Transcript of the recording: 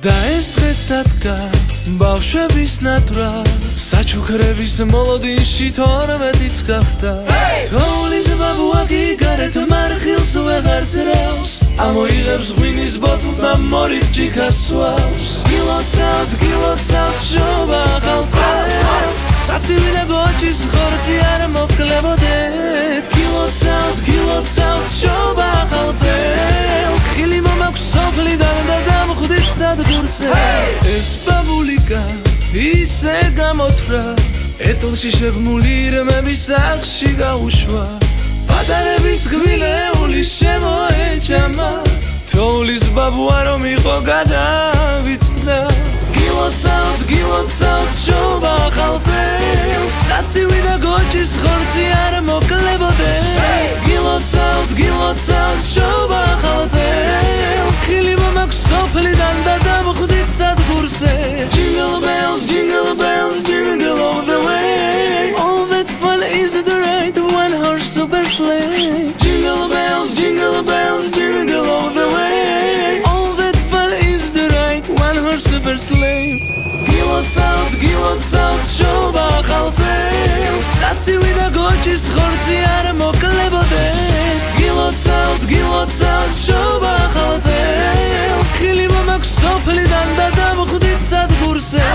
და ეს დღეც დადგა ბავშვების ნატრა საჩუქრების მოლოდინში თორმეტიც გახდა თოვლის ბაბუაკი გარეთ მარხილს ვეღარ ძლევს ამოიღებს ღვინის ბოთლს და მორით ჯიქას სვავს გილოცავთ შობა ხალწელს საცივი და გოჩის ხორცი არ მოკლებოდეთ გილოცავთ შობა ხალწელს ხილი მომაქვს სოფლიდან და დამხვდით სადგურზე ეს ბაბულიკა ისე გამოთვრა ეტლში შეგმული რმების სახლში გაუშვა პატარების გბილეული შემოეჭამა თოვლის ბაბუა რომ იყო გადავიწყდა გილოცავთ შობა ხალწელს საცივი და გოჩის ხორცი არ მოკლებოდეთ გილოცავთ შობა ხალწელს ხილი მომაქვს სოფლიდან და დამხვდით სადგურზე Jingle bells, jingle all the way All that fun is the right one-horse super sleigh Jingle bells, jingle all the way All that fun is the right one-horse super sleigh გილოცავთ შობა ხალწელს საცივი და გოჩის ხორცი არ მოკლებოდეთ გილოცავთ შობა ხალწელს ხილი მომაქვს სოფლიდან და დამხვდით სადგურზე